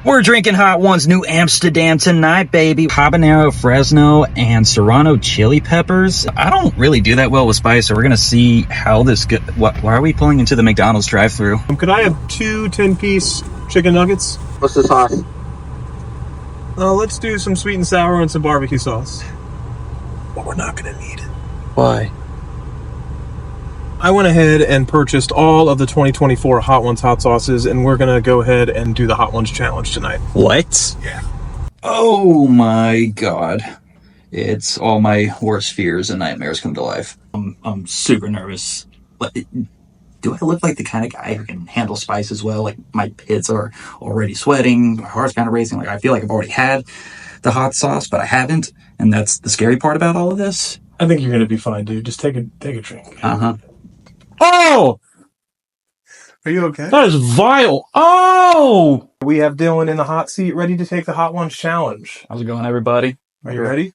We're drinking Hot Ones New Amsterdam tonight, baby. Habanero, Fresno, and Serrano chili peppers. I don't really do that well with spice, so we're gonna see how this goes. Why are we pulling into the McDonald's drive-thru? Could I have two 10-piece chicken nuggets? What's the sauce? Let's do some sweet and sour and some barbecue sauce. But we're not gonna need it. Why? I went ahead and purchased all of the 2024 Hot Ones hot sauces, and we're gonna go ahead and do the Hot Ones challenge tonight. What? Yeah. Oh my god. It's all my worst fears and nightmares come to life. I'm super nervous. Do I look like the kind of guy who can handle spice as well? Like, my pits are already sweating, my heart's kind of racing. Like, I feel like I've already had the hot sauce, but I haven't. And that's the scary part about all of this. I think you're gonna be fine, dude. Just take a drink. Uh-huh. Oh! Are you okay? That is vile. Oh! We have Dylan in the hot seat, ready to take the Hot Ones challenge. How's it going, everybody? Are you ready?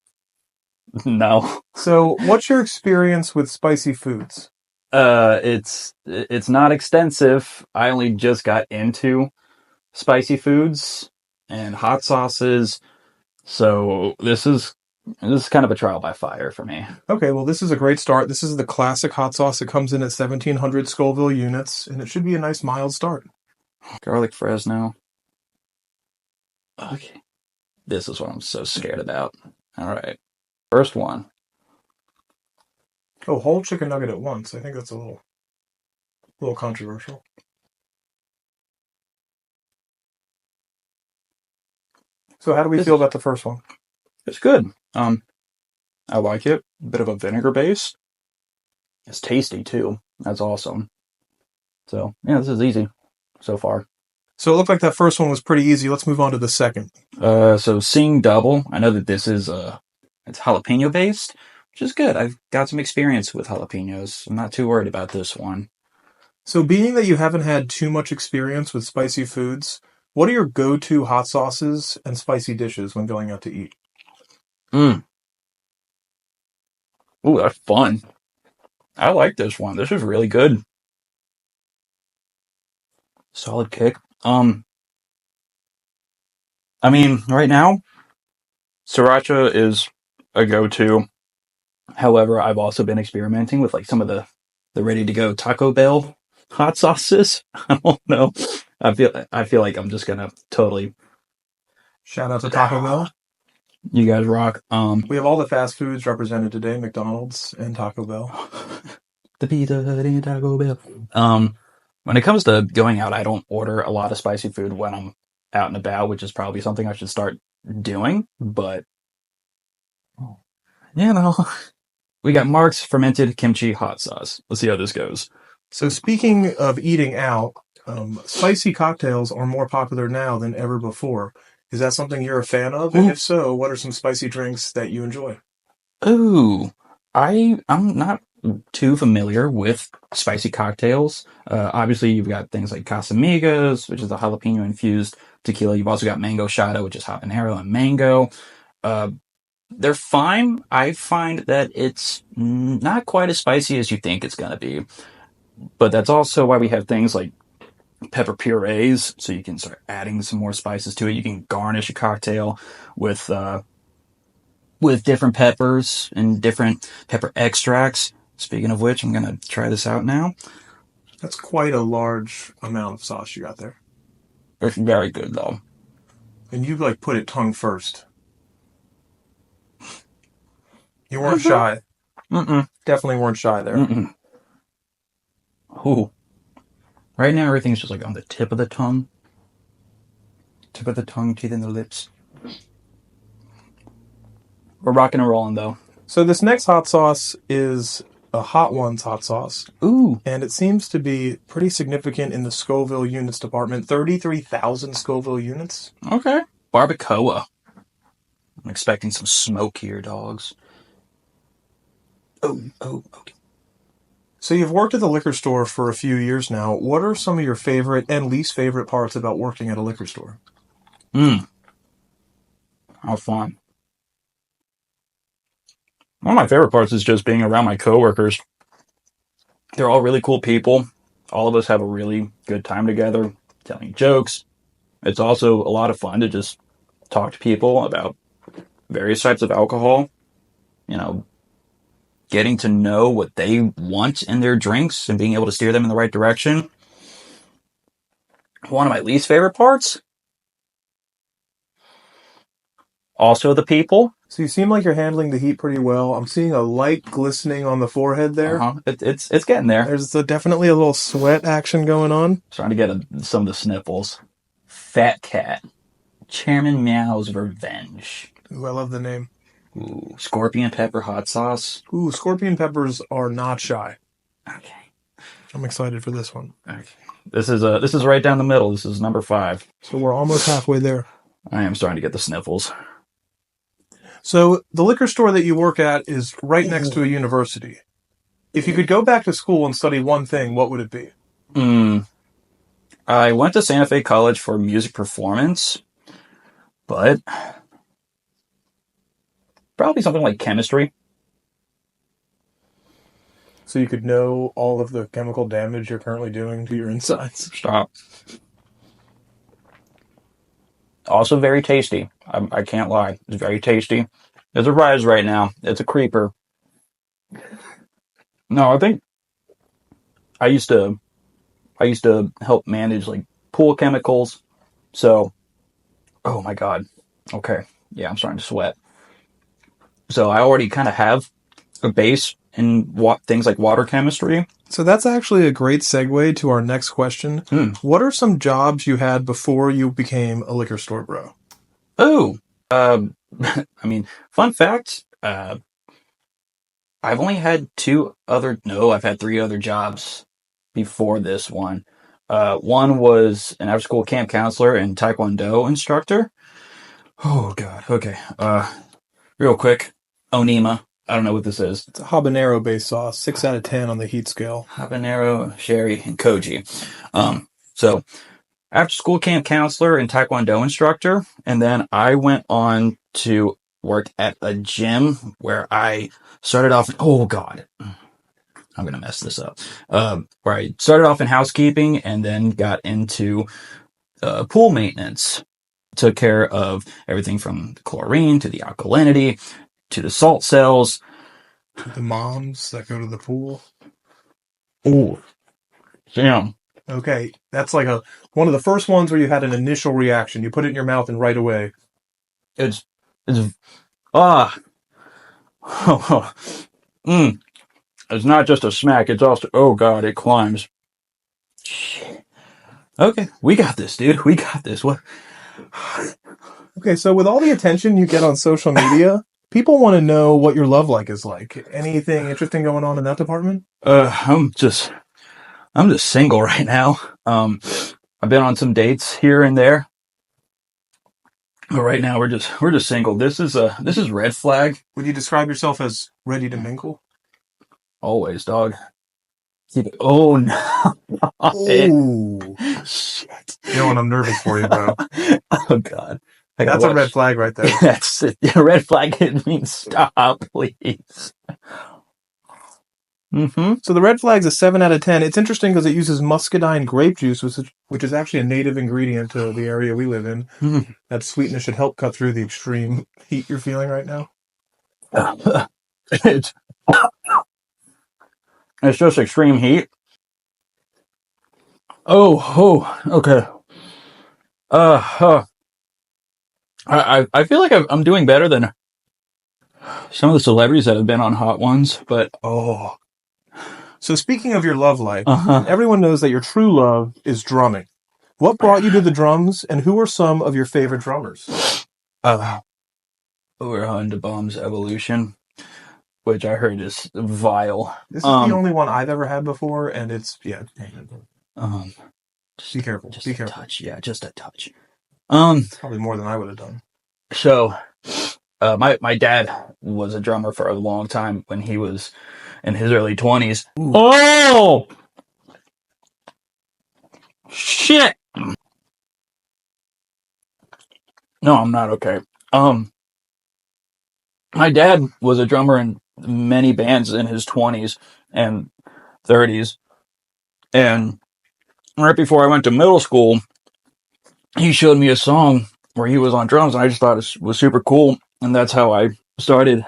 No. So, what's your experience with spicy foods? It's not extensive. I only just got into spicy foods and hot sauces, so this is kind of a trial by fire for me. Okay, well, this is a great start. This is the classic hot sauce. It comes in at 1,700 Scoville units, and it should be a nice mild start. Garlic Fresno. Okay. This is what I'm so scared about. All right. First one. Oh, whole chicken nugget at once. I think that's a little controversial. So how do we feel about the first one? It's good. I like it. A bit of a vinegar base. It's tasty too. That's awesome. So yeah, this is easy so far. So it looked like that first one was pretty easy. Let's move on to the second. So Sing Double. I know that this is it's jalapeno based, which is good. I've got some experience with jalapenos. I'm not too worried about this one. So being that you haven't had too much experience with spicy foods, what are your go-to hot sauces and spicy dishes when going out to eat? Ooh, that's fun. I like this one. This is really good. Solid kick. I mean, right now, sriracha is a go-to. However, I've also been experimenting with like some of the ready-to-go Taco Bell hot sauces. I don't know. I feel like I'm just gonna totally shout out to Taco Bell. You guys rock. We have all the fast foods represented today: McDonald's and Taco Bell. The Pizza Hut and Taco Bell. When it comes to going out, I don't order a lot of spicy food when I'm out and about, which is probably something I should start doing. But you know, we got Mark's fermented kimchi hot sauce. Let's see how this goes. So speaking of eating out, spicy cocktails are more popular now than ever before. Is that something you're a fan of? And if so, what are some spicy drinks that you enjoy? Ooh, I'm not too familiar with spicy cocktails. Obviously, you've got things like Casamigos, which is a jalapeno-infused tequila. You've also got Mango Shado, which is habanero and mango. They're fine. I find that it's not quite as spicy as you think it's going to be. But that's also why we have things like pepper purees, so you can start adding some more spices to it. You can garnish a cocktail with different peppers and different pepper extracts. Speaking of which, I'm going to try this out now. That's quite a large amount of sauce you got there. It's very good, though. And you, put it tongue first. You weren't shy. Definitely weren't shy there. Ooh. Right now, everything's just, on the tip of the tongue. Tip of the tongue, teeth in the lips. We're rocking and rolling, though. So this next hot sauce is a Hot Ones hot sauce. Ooh. And it seems to be pretty significant in the Scoville units department. 33,000 Scoville units. Okay. Barbacoa. I'm expecting some smoke here, dogs. Oh, okay. So you've worked at the liquor store for a few years now. What are some of your favorite and least favorite parts about working at a liquor store? How fun. One of my favorite parts is just being around my coworkers. They're all really cool people. All of us have a really good time together, telling jokes, It's also a lot of fun to just talk to people about various types of alcohol, you know, getting to know what they want in their drinks and being able to steer them in the right direction. One of my least favorite parts, also the people. So you seem like you're handling the heat pretty well. I'm seeing a light glistening on the forehead there. It's getting there. There's definitely a little sweat action going on. Trying to get some of the sniffles. Fat Cat. Chairman Meow's Revenge. Ooh, I love the name. Ooh, scorpion pepper hot sauce. Ooh, scorpion peppers are not shy. Okay. I'm excited for this one. Okay. This is right down the middle. This is number 5. So we're almost halfway there. I am starting to get the sniffles. So the liquor store that you work at is right next to a university. If you could go back to school and study one thing, what would it be? I went to Santa Fe College for music performance, but probably something like chemistry. So you could know all of the chemical damage you're currently doing to your insides. Stop. Also very tasty. I can't lie. It's very tasty. There's a rise right now. It's a creeper. No, I think I used to help manage like pool chemicals. So, oh my God. Okay. Yeah, I'm starting to sweat. So I already kind of have a base in things like water chemistry. So that's actually a great segue to our next question. What are some jobs you had before you became a liquor store bro? Oh, I mean, fun fact. I've only had I've had 3 other jobs before this one. One was an after-school camp counselor and Taekwondo instructor. Oh God. Okay. Real quick, Onima. I don't know what this is. It's a habanero-based sauce, 6 out of 10 on the heat scale. Habanero, sherry, and koji. So after-school camp counselor and Taekwondo instructor, and then I went on to work at a gym where I started off. Oh God. I'm going to mess this up. Where I started off in housekeeping and then got into pool maintenance. Took care of everything from the chlorine to the alkalinity to the salt cells. The moms that go to the pool. Ooh. Damn. Okay, that's like one of the first ones where you had an initial reaction. You put it in your mouth and right away. It's It's not just a smack, it's also, oh God, it climbs. Okay, we got this, dude. We got this. What? Okay, so with all the attention you get on social media, people want to know what your love life is like. Anything interesting going on in that department? I'm just single right now. I've been on some dates here and there. But right now we're just single. This is red flag. Would you describe yourself as ready to mingle? Always, dog. Keep it. Oh no! Oh shit! You know what? I'm nervous for you, bro. Oh God! That's a red flag right there. That's it. A red flag. It means stop, please. So the red flag's a 7 out of 10. It's interesting because it uses muscadine grape juice, which is actually a native ingredient to the area we live in. That sweetness should help cut through the extreme heat you're feeling right now. It's just extreme heat. Oh, okay. I feel like I'm doing better than some of the celebrities that have been on Hot Ones, but oh. So speaking of your love life, everyone knows that your true love is drumming. What brought you to the drums, and who are some of your favorite drummers? We're on to Bomb's Evolution, which I heard is vile. This is the only one I've ever had before, and it's, yeah. Be careful. Just be a careful. touch. Yeah, just a touch. Probably more than I would have done. So, my dad was a drummer for a long time when he was in his early 20s. Ooh. Oh! Shit! No, I'm not okay. My dad was a drummer in many bands in his 20s and 30s. And right before I went to middle school, he showed me a song where he was on drums, and I just thought it was super cool, and that's how I started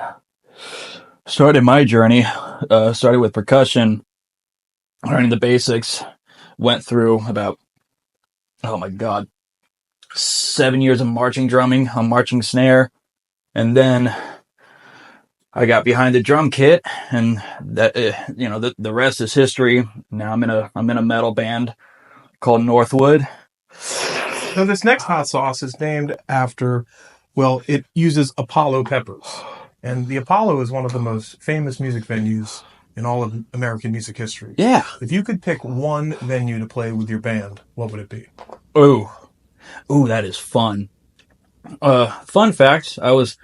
my journey. Started with percussion, learning the basics. Went through about, oh my god, 7 years of marching drumming on marching snare, and then I got behind the drum kit, and that the rest is history. Now I'm in a metal band called Northwood. So this next hot sauce is named after, well, it uses Apollo peppers. And the Apollo is one of the most famous music venues in all of American music history. Yeah. If you could pick one venue to play with your band, what would it be? Ooh, that is fun. Fun fact: I was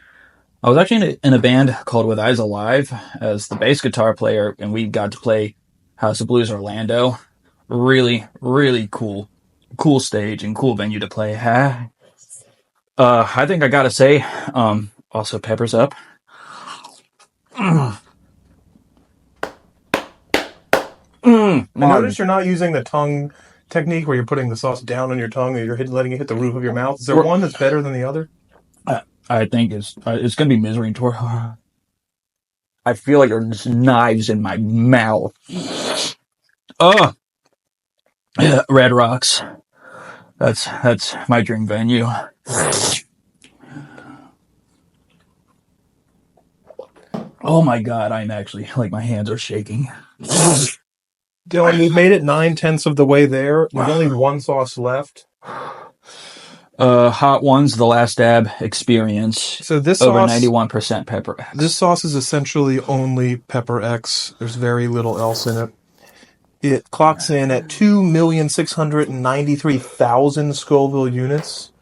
actually in a band called With Eyes Alive as the bass guitar player, and we got to play House of Blues Orlando. Really, really cool stage and cool venue to play. I think I gotta say, also Peppers Up. I notice you're not using the tongue technique where you're putting the sauce down on your tongue and you're letting it hit the roof of your mouth. Is there one that's better than the other? I think it's gonna be Misery Tour. I feel like there's knives in my mouth. Oh, Red Rocks. That's my dream venue. Oh my god, I'm actually like my hands are shaking. Dylan, we've made it 9/10 of the way there. There's only one sauce left. Hot Ones, the Last Dab Experience. So this over sauce, 91% pepper X. This sauce is essentially only pepper X. There's very little else in it. It clocks in at 2,693,000 Scoville units,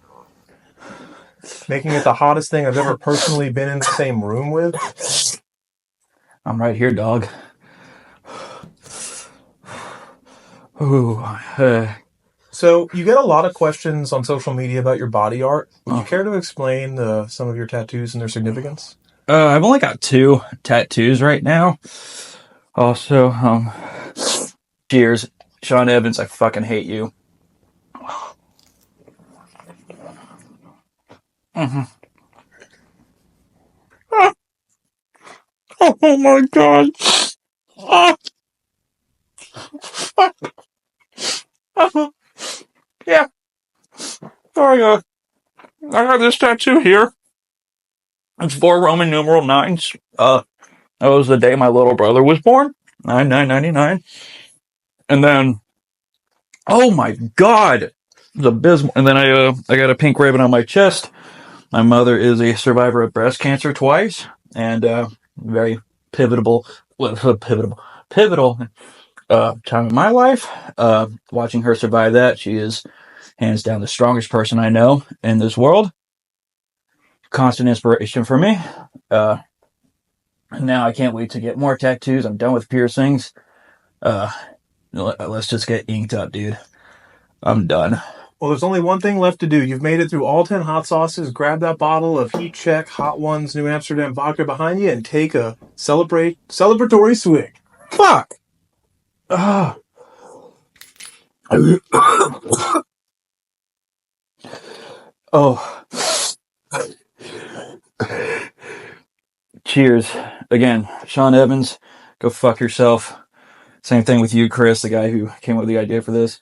making it the hottest thing I've ever personally been in the same room with. I'm right here, dog. Ooh, So you get a lot of questions on social media about your body art. Would you care to explain some of your tattoos and their significance? I've only got 2 tattoos right now. Also, cheers, Sean Evans. I fucking hate you. Mm-hmm. Oh my god. Yeah. Sorry, I got this tattoo here. It's 4 Roman numeral 9s. That was the day my little brother was born. 9999. And then, oh my god, it's abysmal. And then I got a pink ribbon on my chest. My mother is a survivor of breast cancer twice, and very pivotal time in my life. Watching her survive that, she is hands down the strongest person I know in this world. Constant inspiration for me. Now I can't wait to get more tattoos. I'm done with piercings. Let's just get inked up, dude. I'm done. Well, there's only one thing left to do. You've made it through all 10 hot sauces. Grab that bottle of Heat Check Hot Ones New Amsterdam vodka behind you and take a celebratory swig. Fuck! Oh. Cheers. Again, Sean Evans, go fuck yourself. Same thing with you, Chris, the guy who came up with the idea for this.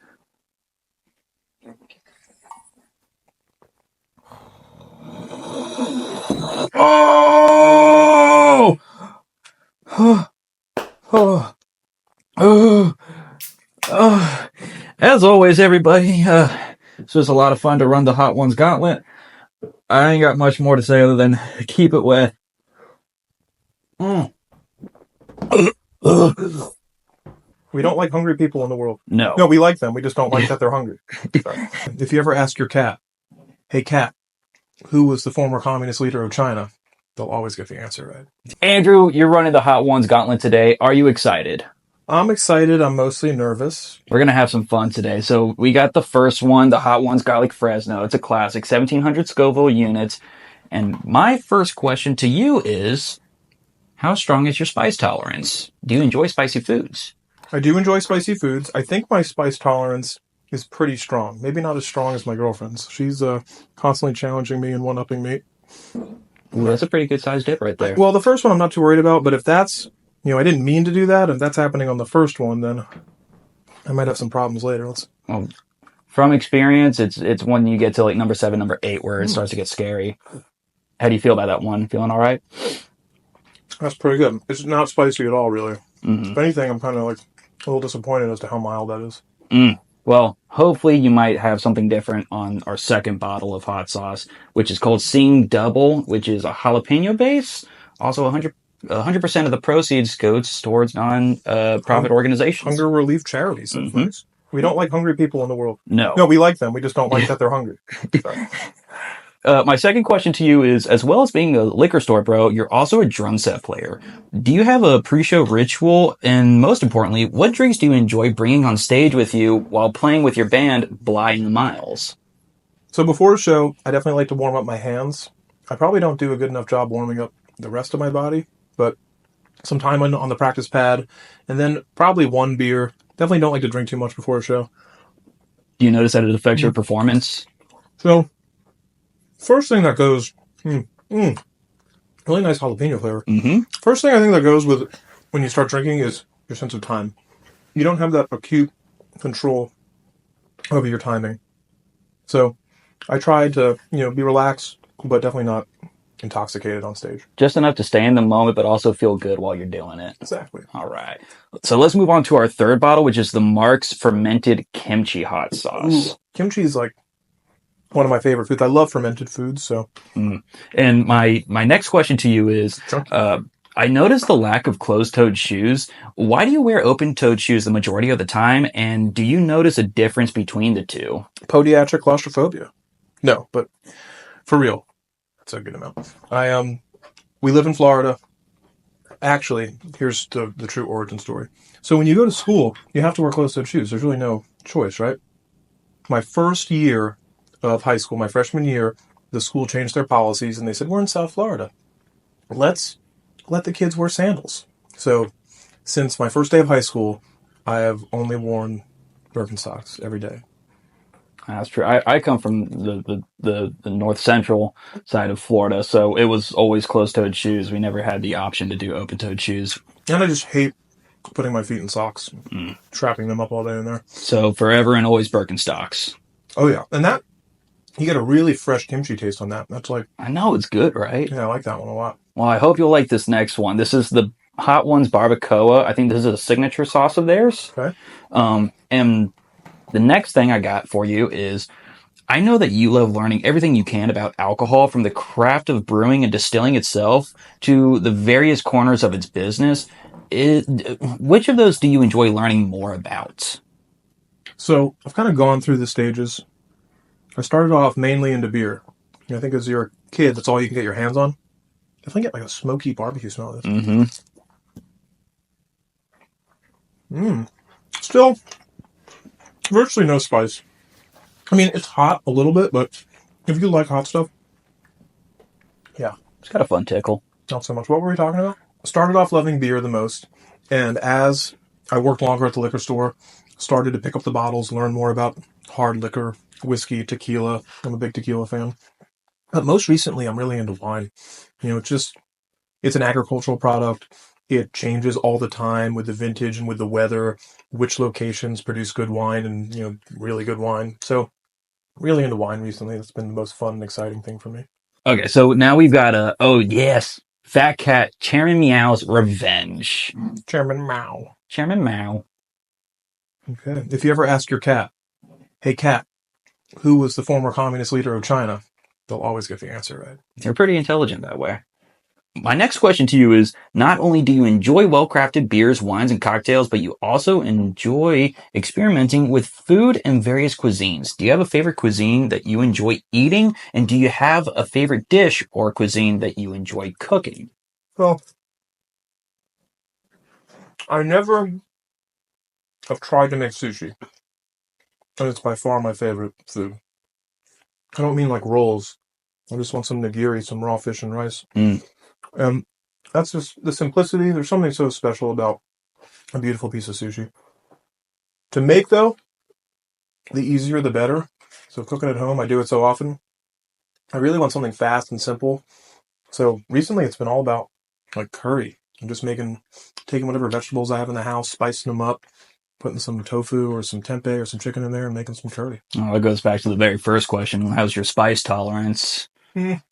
Oh! Oh! Oh! Oh! As always, everybody, this was a lot of fun to run the Hot Ones Gauntlet. I ain't got much more to say other than keep it wet. We don't like hungry people in the world. No. No, we like them. We just don't like that they're hungry. If you ever ask your cat, hey cat, who was the former communist leader of China? They'll always get the answer right. Andrew, you're running the Hot Ones Gauntlet today. Are you excited? I'm excited. I'm mostly nervous. We're going to have some fun today. So we got the first one, the Hot Ones Garlic Fresno. It's a classic, 1,700 Scoville units. And my first question to you is, how strong is your spice tolerance? Do you enjoy spicy foods? I do enjoy spicy foods. I think my spice tolerance is pretty strong. Maybe not as strong as my girlfriend's. She's constantly challenging me and one-upping me. Ooh, that's a pretty good sized dip right there. Well, the first one I'm not too worried about, but if that's, I didn't mean to do that, if that's happening on the first one, then I might have some problems later. Well, from experience, it's when you get to like number 7, number 8 where it starts to get scary. How do you feel about that one? Feeling all right? That's pretty good. It's not spicy at all, really. Mm-hmm. If anything, I'm kind of like a little disappointed as to how mild that is. Well, hopefully you might have something different on our second bottle of hot sauce, which is called Sing Double, which is a jalapeno base. Also, 100% of the proceeds goes towards non-profit organizations. Hunger relief charities. That's nice. We don't like hungry people in the world. No, we like them. We just don't like that they're hungry. My second question to you is, as well as being a liquor store bro, you're also a drum set player. Do you have a pre-show ritual? And most importantly, what drinks do you enjoy bringing on stage with you while playing with your band, Bly and the Miles? So before a show, I definitely like to warm up my hands. I probably don't do a good enough job warming up the rest of my body, but some time on the practice pad, and then probably one beer. Definitely don't like to drink too much before a show. Do you notice that it affects your performance? So, first thing that goes, really nice jalapeno flavor. First thing I think that goes with when you start drinking is your sense of time. You don't have that acute control over your timing. So, I try to, be relaxed, but definitely not intoxicated on stage. Just enough to stay in the moment, but also feel good while you're doing it. Exactly. All right. So let's move on to our third bottle, which is the Mark's Fermented Kimchi Hot Sauce. Ooh, kimchi is like one of my favorite foods. I love fermented foods, so. And my next question to you is, I noticed the lack of closed-toed shoes. Why do you wear open-toed shoes the majority of the time? And do you notice a difference between the two? Podiatric claustrophobia. No, but for real, that's a good amount. We live in Florida. Actually, here's the true origin story. So when you go to school, you have to wear closed-toed shoes. There's really no choice, right? My first year of high school, my freshman year, the school changed their policies and they said, we're in South Florida. Let's let the kids wear sandals. So since my first day of high school, I have only worn Birkenstocks every day. That's true. I come from the north central side of Florida, so it was always closed-toed shoes. We never had the option to do open-toed shoes. And I just hate putting my feet in socks, trapping them up all day in there. So forever and always Birkenstocks. Oh yeah, and that you get a really fresh kimchi taste on that. That's like, I know, it's good, right? Yeah, I like that one a lot. Well, I hope you'll like this next one. This is the Hot Ones Barbacoa. I think this is a signature sauce of theirs. Okay. And the next thing I got for you is, I know that you love learning everything you can about alcohol, from the craft of brewing and distilling itself to the various corners of its business. Which of those do you enjoy learning more about? So I've kind of gone through the stages. I started off mainly into beer. I think as you're a kid, that's all you can get your hands on. Definitely get like a smoky barbecue smell of this. Still, virtually no spice. I mean, it's hot a little bit, but if you like hot stuff, yeah. It's got a fun tickle. Not so much. What were we talking about? I started off loving beer the most, and as I worked longer at the liquor store, started to pick up the bottles, learn more about hard liquor, whiskey, tequila. I'm a big tequila fan. But most recently, I'm really into wine. It's an agricultural product. It changes all the time with the vintage and with the weather, which locations produce good wine and, really good wine. So really into wine recently. That's been the most fun and exciting thing for me. Okay, so now we've got Fat Cat Chairman Meow's Revenge. Chairman Mao. Chairman Mao. Okay. If you ever ask your cat, hey cat, who was the former communist leader of China? They'll always get the answer right. They're pretty intelligent that way. My next question to you is, not only do you enjoy well-crafted beers, wines, and cocktails, but you also enjoy experimenting with food and various cuisines. Do you have a favorite cuisine that you enjoy eating? And do you have a favorite dish or cuisine that you enjoy cooking? Well, I never have tried to make sushi. And it's by far my favorite food. I don't mean like rolls. I just want some nigiri, some raw fish and rice. That's just the simplicity. There's something so special about a beautiful piece of sushi. To make, though, the easier the better. So cooking at home, I do it so often. I really want something fast and simple. So recently it's been all about like curry. I'm just taking whatever vegetables I have in the house, spicing them up, putting some tofu or some tempeh or some chicken in there and making some curry. Oh, that goes back to the very first question. How's your spice tolerance? Mm.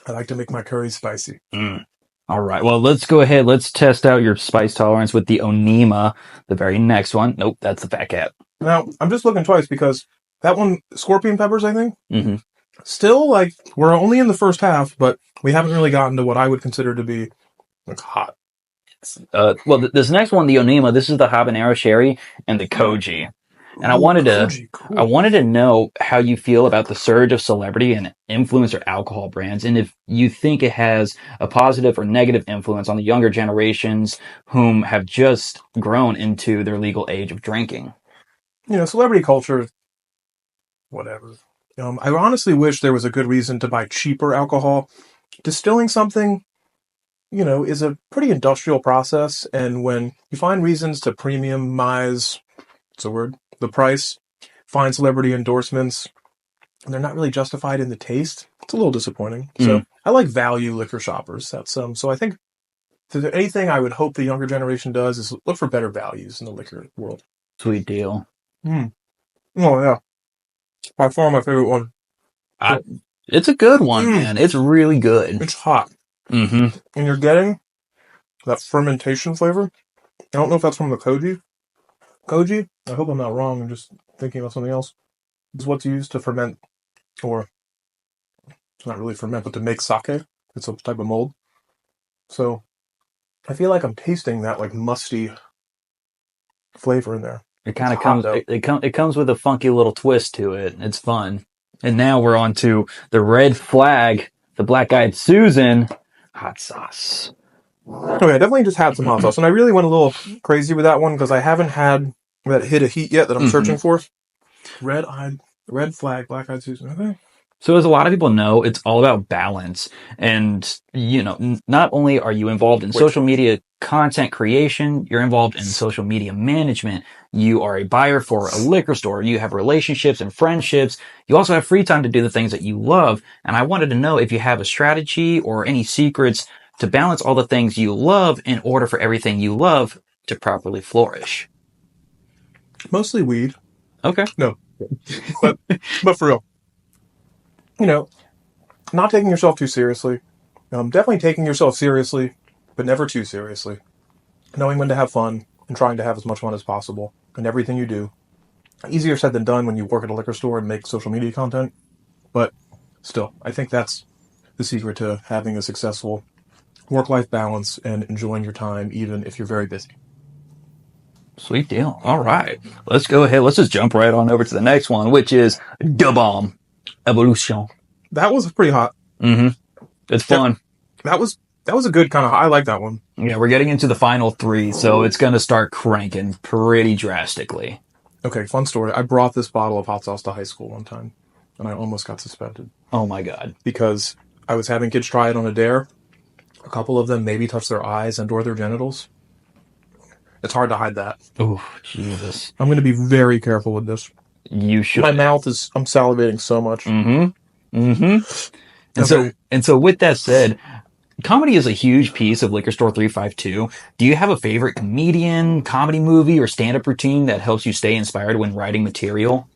I like to make my curry spicy. Mm. All right. Well, let's go ahead. Let's test out your spice tolerance with the Onima, the very next one. Nope, that's the fat cat. Now, I'm just looking twice because that one, scorpion peppers, I think, Mm-hmm. still like, we're only in the first half, but we haven't really gotten to what I would consider to be like hot. Well, this next one, the Onima, this is the habanero cherry and the koji. And Ooh, koji, I cool. wanted to know how you feel about the surge of celebrity and influencer alcohol brands, and if you think it has a positive or negative influence on the younger generations whom have just grown into their legal age of drinking. Celebrity culture, whatever. I honestly wish there was a good reason to buy cheaper alcohol. Distilling something, is a pretty industrial process, and when you find reasons to premiumize, it's a word, the price, find celebrity endorsements, and they're not really justified in the taste, it's a little disappointing. Mm, So I like value liquor shoppers. That's so I think if there's anything I would hope the younger generation does is look for better values in the liquor world. sweet deal. Mm. Oh yeah, by far my favorite one. I, So, it's a good one, man. It's really good. it's hot, Mm-hmm. and you're getting that fermentation flavor. I don't know if that's from the koji. Koji? I hope I'm not wrong. I'm just thinking about something else. It's what's used to ferment, or it's not really ferment, but to make sake. It's a type of mold. So I feel like I'm tasting that like musty flavor in there. It It's kind of hot comes. though. It comes with a funky little twist to it. It's fun. And now we're on to the red flag, the black eyed Susan hot sauce. Okay, I definitely just had some hot sauce, and I really went a little crazy with that one because I haven't had that hit of heat yet that I'm Hmm. searching for. Red flag, black eyed Susan. Okay. So as a lot of people know, it's all about balance. And, not only are you involved in Which social one? media content creation, you're involved in social media management. You are a buyer for a liquor store. You have relationships and friendships. You also have free time to do the things that you love. And I wanted to know if you have a strategy or any secrets to balance all the things you love in order for everything you love to properly flourish. Mostly weed. Okay. No, but for real, you know, not taking yourself too seriously. Definitely taking yourself seriously, but never too seriously. Knowing when to have fun and trying to have as much fun as possible in everything you do. Easier said than done when you work at a liquor store and make social media content, but still, I think that's the secret to having a successful work-life balance and enjoying your time even if you're very busy. Sweet deal. All right. Let's go ahead. Let's just jump right on over to the next one, which is Da Bomb Evolution. That was pretty hot. Mm-hmm. It's Yep. fun. That was a good kind of. I like that one. Yeah, we're getting into the final three, so it's going to start cranking pretty drastically. Okay, fun story. I brought this bottle of hot sauce to high school one time, and I almost got suspended Oh my God. because I was having kids try it on a dare. A couple of them maybe touched their eyes and/or their genitals. It's hard to hide that. Oh, Jesus. I'm going to be very careful with this. You My should. mouth is. I'm salivating so much. Mm-hmm. Mm-hmm. And so, Okay. and so with that said, comedy is a huge piece of Liquor Store 352. Do you have a favorite comedian, comedy movie, or stand-up routine that helps you stay inspired when writing material?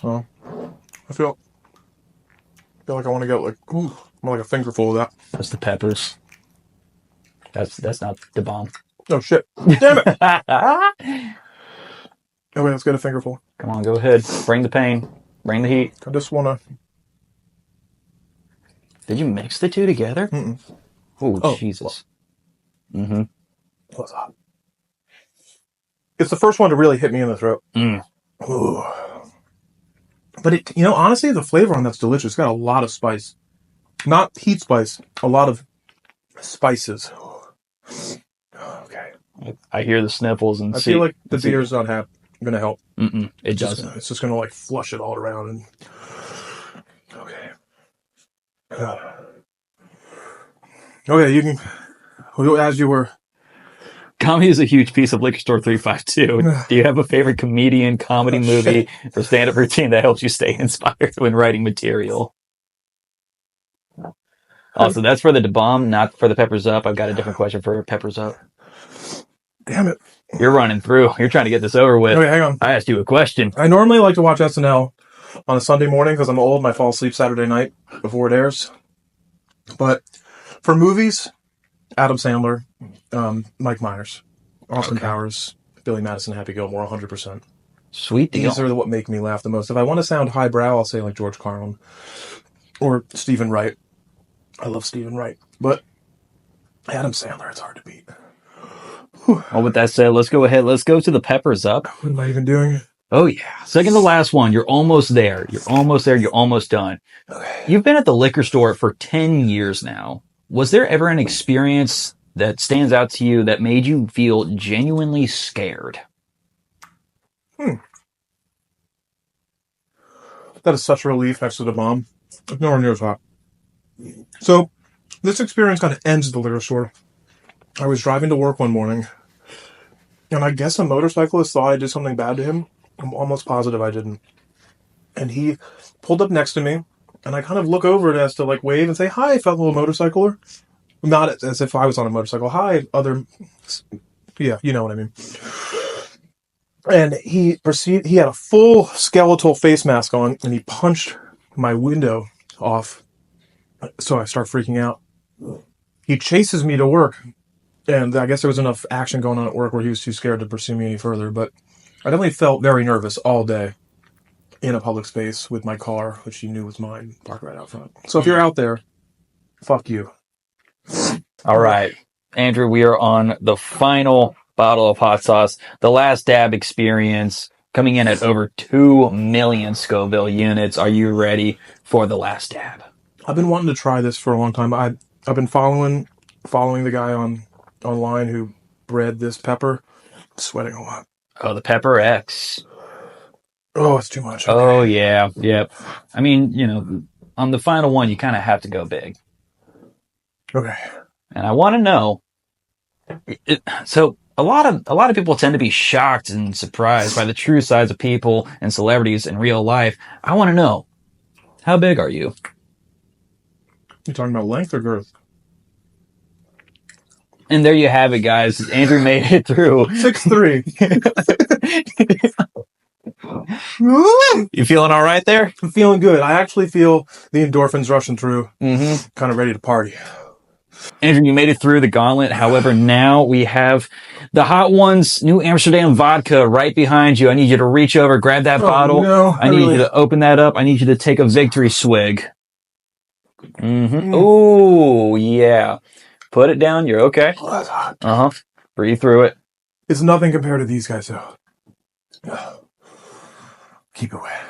Well, I feel like I want to get like more like a fingerful of that. That's the peppers. That's not the bomb. Oh shit! Damn it! Come Okay, let's get a fingerful. on, go ahead. Bring the pain. Bring the heat. I just want to. Did you mix the two together? Mm-mm. Oh, Oh, well, Jesus. Mm-hmm. what's hot? It's the first one to really hit me in the throat. Mm. Ooh. But honestly, the flavor on that's delicious. It's got a lot of spice, not heat spice. A lot of spices. Okay. I hear the sniffles and I feel see. like the And see. beer's not gonna help. Mm-mm, it It's just doesn't. gonna, it's just gonna like flush it all around and. Okay. Okay, you can. As you were Comedy is a huge piece of Liquor Store 352. Do you have a favorite comedian, comedy Oh, movie, shit. or stand-up routine that helps you stay inspired when writing material? Also, that's for the bomb, not for the peppers up. I've got a different question for peppers up. Damn it. You're running through. You're trying to get this over with. Okay, hang on. I asked you a question. I normally like to watch SNL on a Sunday morning because I'm old and I fall asleep Saturday night before it airs. But for movies, Adam Sandler, Mike Myers, Austin Okay. Powers, Billy Madison, Happy Gilmore, 100%. Sweet These deal. are what make me laugh the most. If I want to sound highbrow, I'll say like George Carlin or Stephen Wright. I love Stephen Wright. But Adam Sandler, it's hard to beat. Well, with that said, let's go ahead. Let's go to the peppers up. What am I even doing? Oh, yeah. Second to last one. You're almost there. You're almost there. You're almost done. Okay. You've been at the liquor store for 10 years now. Was there ever an experience that stands out to you that made you feel genuinely scared? That is such a relief next to the bomb. It's nowhere near as hot. So, this experience kind of ends at the liquor store. I was driving to work one morning, and I guess a motorcyclist thought I did something bad to him. I'm almost positive I didn't. And he pulled up next to me, and I kind of look over it as to like wave and say, "Hi, fellow motorcycler." Not as if I was on a motorcycle. Hi, other. Yeah, you know what I mean. And he had a full skeletal face mask on, and he punched my window off. So I start freaking out. He chases me to work, and I guess there was enough action going on at work where he was too scared to pursue me any further. But I definitely felt very nervous all day in a public space with my car, which he knew was mine, parked right out front. So if you're out there, fuck you. All right, Andrew, we are on the final bottle of hot sauce, the last dab experience, coming in at over 2 million Scoville units. Are you ready for the last dab? I've been wanting to try this for a long time. I've been following the guy online who bred this pepper. I'm sweating a lot. Oh, the Pepper X. Oh, it's too much. Okay. Oh, yeah. Yep. I mean, on the final one, you kind of have to go big. Okay. And I want to know. So a lot of people tend to be shocked and surprised by the true size of people and celebrities in real life. I want to know, how big are you? You talking about length or girth? And there you have it, guys. Andrew made it through. 6'3". You feeling all right there? I'm feeling good. I actually feel the endorphins rushing through. Mm-hmm. Kind of ready to party. Andrew, you made it through the gauntlet. However, now we have the Hot Ones New Amsterdam vodka right behind you. I need you to reach over, grab that bottle. No, I need you to open that up. I need you to take a victory swig. Mm-hmm. Oh, yeah. Put it down. You're okay. Oh, that's hot. Uh-huh. Breathe through it. It's nothing compared to these guys, though. Keep it wet.